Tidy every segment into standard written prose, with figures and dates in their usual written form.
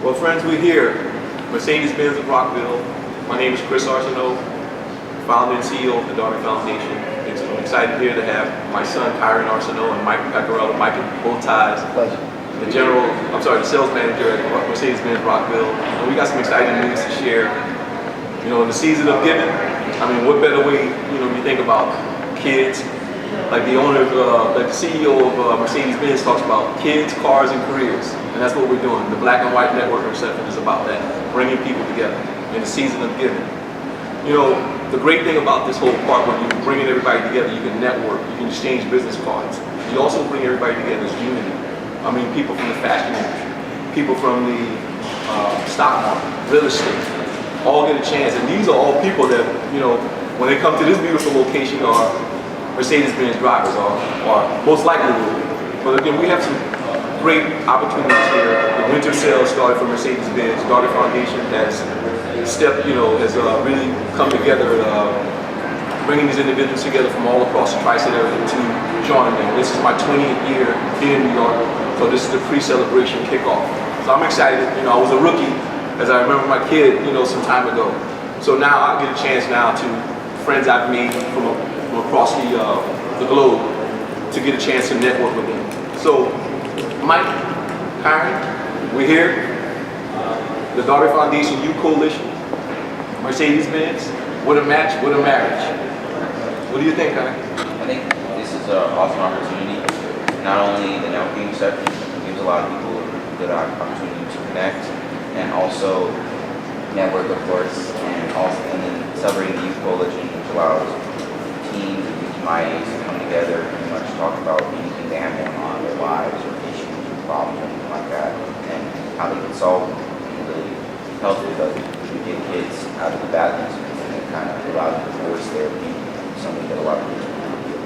Well, friends, we're here, Mercedes-Benz of Rockville. My name is Chris Arceneaux, founder and CEO of the Darby Foundation. I'm excited here to have my son, Kyron Arceneaux, and Mike Pecorella, Mike in both ties. Pleasure. The sales manager at Mercedes-Benz Rockville. And we got some exciting news to share. You know, in the season of giving, I mean, what better way, when you think about kids, like the owner, like the CEO of Mercedes-Benz talks about kids, cars, and careers. And that's what we're doing. The Black and White Networking Center is about that, bringing people together in the season of giving. You know, the great thing about this whole part, when you're bringing everybody together, you can network, you can exchange business cards. You also bring everybody together as unity. I mean, people from the fashion industry, people from the stock market, real estate, all get a chance. And these are all people that, when they come to this beautiful location, are Mercedes-Benz drivers, or most likely will be. But again, we have some great opportunities here. The winter sale started for Mercedes-Benz. Darby Foundation has really come together, bringing these individuals together from all across the Tri-State area to join them. This is my 20th year here in New York, so this is the pre-celebration kickoff. So I'm excited. I was a rookie, as I remember my kid, some time ago. So now I get a chance now to friends I've made from across the globe to get a chance to network with them. So, Mike, Kyron, we're here. The Darby Foundation Youth Coalition, Mercedes-Benz, what a match, what a marriage. What do you think, Kyron? I think this is an awesome opportunity. Not only the networking session, it gives a lot of people a good opportunity to connect, and also network, of course, and then celebrating the Youth Coalition, which allows teens and youth my age to come together and pretty much talk about anything they have going on in their lives, or issues, or problems, or anything like that, and how they can solve them. Really helps with to get kids out of the badness, and it kind of allows them to force their being something that a lot of kids want to do.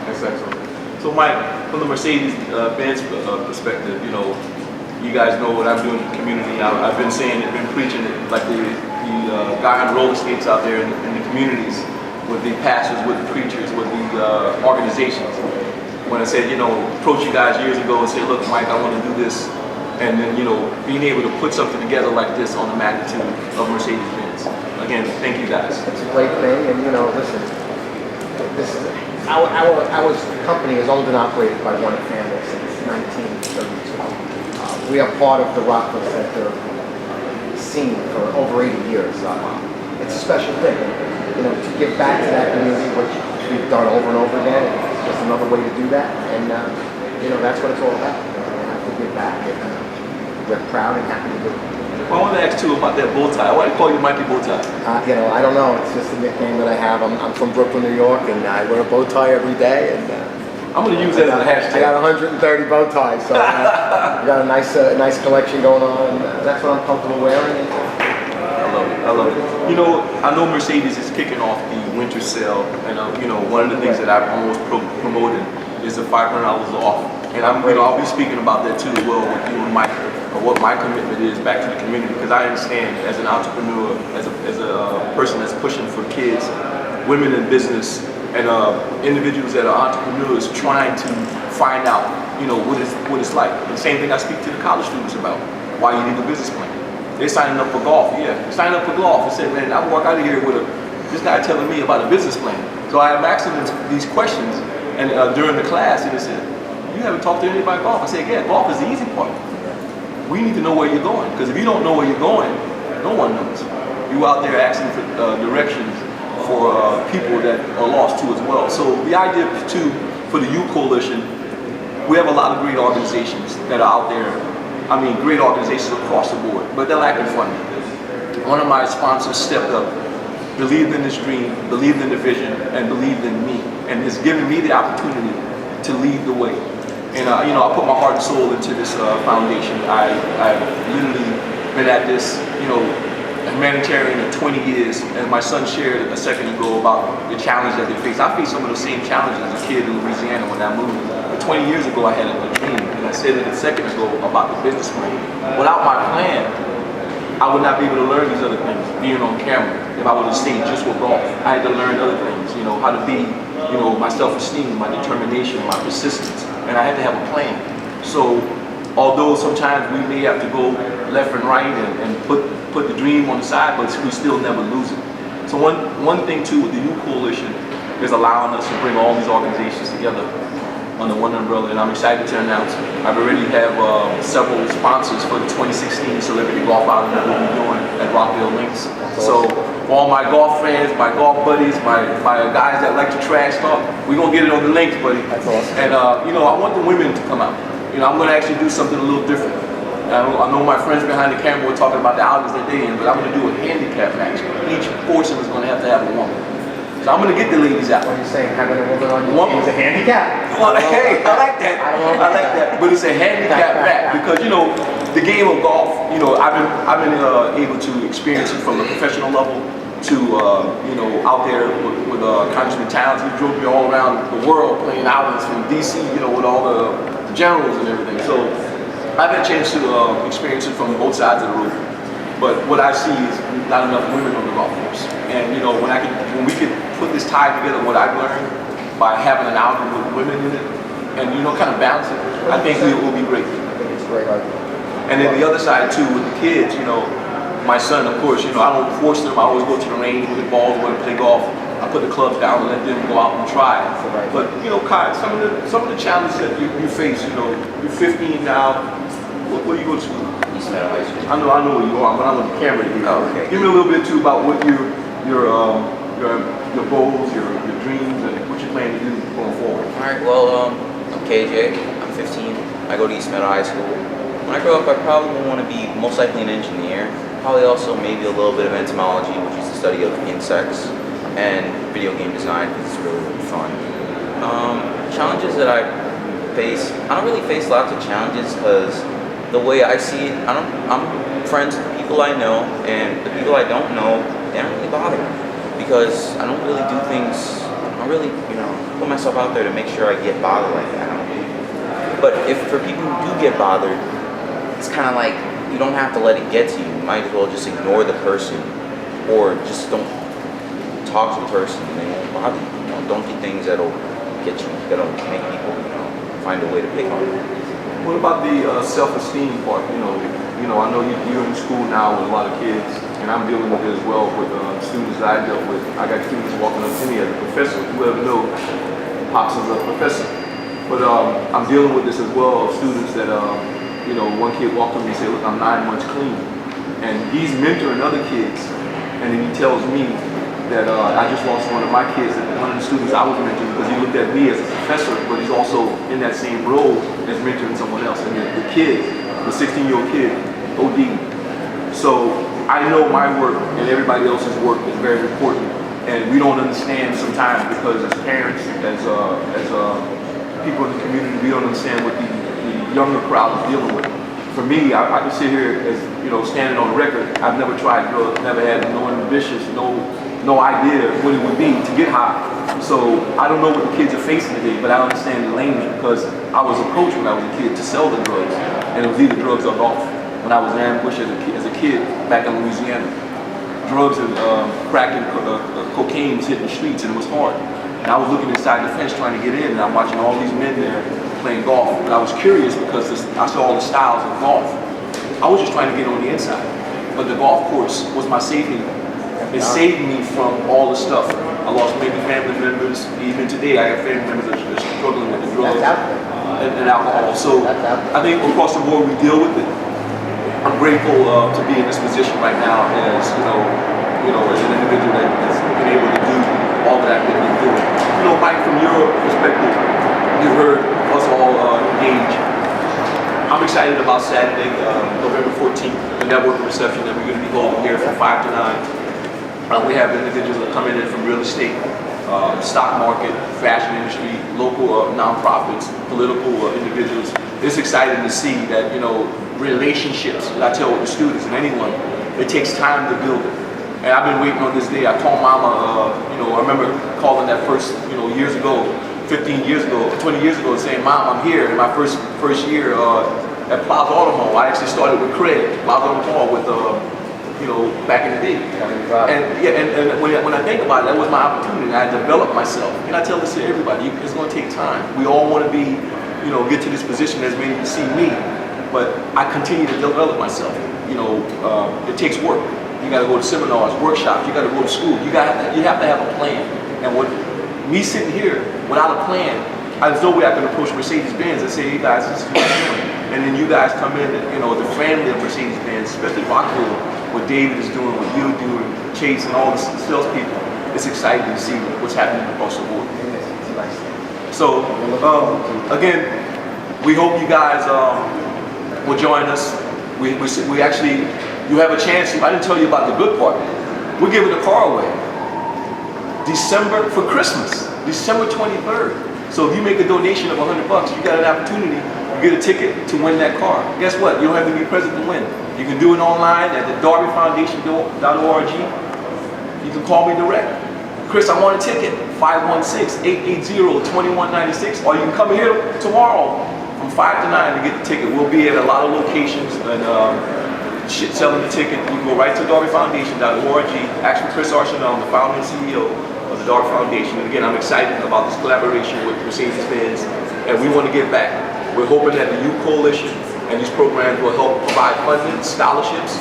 That's excellent. So Mike, from the Mercedes-Benz perspective, you guys know what I'm doing in the community. I've been saying it, been preaching it, like the guy on roller skates out there in the communities, with the pastors, with the preachers, with the organizations. When I said, approach you guys years ago and say, look, Mike, I want to do this. And then, being able to put something together like this on the magnitude of Mercedes-Benz. Again, thank you guys. It's a great thing, and listen, our company is owned and operated by one family since 1932. We are part of the Rockville Center scene for over 80 years. It's a special thing, to give back to that community, which we've done over and over again. It's just another way to do that, and that's what it's all about. We have to give back, and we're proud and happy to do it. Well, I want to ask too about that bow tie. Why do you call you Mikey Bow Tie? I don't know. It's just a nickname that I have. I'm from Brooklyn, New York, and I wear a bow tie every day. And I'm going to use that as a hashtag. I got 130 bow ties, so I got a nice collection going on. And that's what I'm comfortable wearing. And, I love it. I know Mercedes is kicking off the winter sale, and one of the things that I've almost promoted is the $500 off. And I'll be speaking about that too as well with you and Mike, or what my commitment is back to the community, because I understand as an entrepreneur, as a person that's pushing for kids, women in business, and individuals that are entrepreneurs trying to find out, what it's like. And the same thing I speak to the college students about, why you need a business plan. They're signing up for golf, signing up for golf. I said, man, I walk out of here with this guy telling me about a business plan. So I am asking them these questions, and during the class, and they said, you haven't talked to anybody about golf. I said, yeah, golf is the easy part. We need to know where you're going, because if you don't know where you're going, no one knows. You're out there asking for directions for people that are lost too as well. So the idea too, for the Youth Coalition, we have a lot of great organizations that are out there. I mean, great organizations across the board, but they're lacking funding. One of my sponsors stepped up, believed in this dream, believed in the vision, and believed in me, and has given me the opportunity to lead the way. And I put my heart and soul into this foundation. I've literally been at this, humanitarian in 20 years, and my son shared a second ago about the challenge that they face. I faced some of the same challenges as a kid in Louisiana when I moved. But 20 years ago, I had a dream, and I said it a second ago about the business plan. Without my plan, I would not be able to learn these other things, being on camera. If I would have stayed just with golf, I had to learn other things, how to be, my self-esteem, my determination, my persistence, and I had to have a plan. So although sometimes we may have to go left and right and put the dream on the side, but we still never lose it. So one thing too with the Youth Coalition is allowing us to bring all these organizations together under one umbrella, and I'm excited to announce I've already have several sponsors for the 2016 Celebrity Golf Outing that we'll be doing at Rockville Links. So for all my golf fans, my golf buddies, my guys that like to trash talk, we're gonna get it on the links, buddy. That's awesome. And you know, I want the women to come out. You know, I'm gonna actually do something a little different. I know my friends behind the camera were talking about the outings that they in, but I'm gonna do a handicap match. Each portion is gonna have a woman. So I'm gonna get the ladies out. What are you saying? Having a woman on your Woman. team is a handicap? Well, hey, I like that. I don't know. I like that. But it's a handicap match because you know the game of golf. You know, I've been able to experience it from a professional level to you know out there with Congressman Towns. He drove me all around the world playing outings from DC. You know, with all the generals and everything. So I've had a chance to experience it from both sides of the road. But what I see is not enough women on the golf course. And you know, when we could put this tie together, what I've learned by having an outing with women in it, and you know, kind of balance it, I think it will be great. I think it's a great idea. And then the other side too, with the kids, you know, my son, of course, you know, I don't force them. I always go to the range with the balls, when I play golf. I put the clubs down and let them go out and try. But you know, Kai, some of the challenges that you face, you know, you're 15 now. Where do you go to school? East Meadow High School. I know where you are, but I'm on the camera here. Oh, okay. Give me a little bit too about what your goals, your dreams, and what you plan to do going forward. All right. Well, I'm KJ. I'm 15. I go to East Meadow High School. When I grow up, I probably want to be most likely an engineer. Probably also maybe a little bit of entomology, which is the study of insects, and video game design because it's really, really fun. Challenges that I face. I don't really face lots of challenges because the way I see it, I'm friends with the people I know, and the people I don't know, they don't really bother me because I don't really do things. I don't really, you know, put myself out there to make sure I get bothered like that. But if for people who do get bothered, it's kind of like you don't have to let it get to you. You might as well just ignore the person, or just don't talk to the person, and they won't bother you. You know, don't do things that'll get you, that'll make people, you know, find a way to pick on you. What about the self-esteem part? You know, I know you're in school now with a lot of kids, and I'm dealing with it as well with students that I dealt with. I got students walking up to me as a professor. Whoever knows, Pops is a professor. But I'm dealing with this as well of students that, you know, one kid walked up to me and said, "Look, I'm 9 months clean," and he's mentoring other kids, and then he tells me that I just lost one of my kids, one of the students I was mentoring, because he looked at me as a professor, but he's also in that same role as mentoring someone else. And the kid, the 16-year-old kid, OD. So I know my work and everybody else's work is very important, and we don't understand sometimes because as parents, as people in the community, we don't understand what the younger crowd is dealing with. For me, I can sit here as, you know, standing on record. I've never tried drugs, never had no ambitions, no idea what it would be to get high. So I don't know what the kids are facing today, but I understand the language because I was approached when I was a kid to sell the drugs, and it was either drugs or golf. When I was ambushed as a kid back in Louisiana, drugs and crack and cocaine was hitting the streets, and it was hard. And I was looking inside the fence trying to get in, and I'm watching all these men there playing golf. And I was curious because I saw all the styles of golf. I was just trying to get on the inside, but the golf course was my safety. It saved me from all the stuff. I lost many family members. Even today, I have family members that are struggling with the drugs and alcohol. So I think across the board, we deal with it. I'm grateful to be in this position right now as, you know, as an individual that has been able to do all that I've been doing. You know, Mike, from your perspective, you heard us all engage. I'm excited about Saturday, November 14th, the networking reception that we're going to be holding here from 5 to 9. We have individuals that are coming in from real estate, stock market, fashion industry, local nonprofits, political individuals. It's exciting to see that, you know, relationships, that I tell the students and anyone, it takes time to build it. And I've been waiting on this day. I told Mama, you know, I remember calling that first, you know, years ago, 15 years ago, 20 years ago, saying, "Mom, I'm here." In my first year at Plaza Auto Mall, I actually started with Craig, Plaza Auto Mall with, you know, back in the day. And yeah, and when I think about it, that was my opportunity. I developed myself. And I tell this to everybody, it's going to take time. We all want to be, you know, get to this position as many see me. but I continue to develop myself. You know, it takes work. You got to go to seminars, workshops. You got to go to school. You have to have a plan. And what me sitting here without a plan, there's no way I can approach Mercedes-Benz and say, hey guys, this is what I'm doing. And then you guys come in, and, you know, the family of Mercedes-Benz, especially Rockville, what David is doing, what you do, and Chase, and all the salespeople. It's exciting to see what's happening across the board. It's a nice thing. So, again, we hope you guys will join us. We actually, you have a chance. I didn't tell you about the good part. We're giving the car away for Christmas, December 23rd. So if you make a donation of $100, you got an opportunity. You get a ticket to win that car. Guess what? You don't have to be present to win. You can do it online at the darbyfoundation.org. You can call me direct. Chris, I want a ticket. 516-880-2196. Or you can come here tomorrow from 5 to 9 to get the ticket. We'll be at a lot of locations and selling the ticket. You can go right to darbyfoundation.org. Ask for Chris Arceneaux, the founder and CEO of the Darby Foundation. And again, I'm excited about this collaboration with Mercedes-Benz, and we want to give back. We're hoping that the Youth Coalition and these programs will help provide funding, scholarships,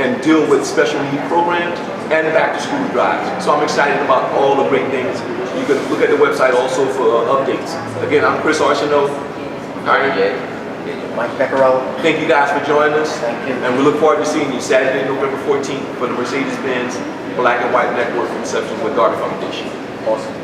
and deal with special need programs and back to school drives. So I'm excited about all the great things. You can look at the website also for updates. Again, I'm Chris Arceneaux. Mike Becquerel. Thank you guys for joining us. Thank you. And we look forward to seeing you Saturday, November 14th for the Mercedes-Benz Black and White Network Inception with Darby Foundation. Awesome.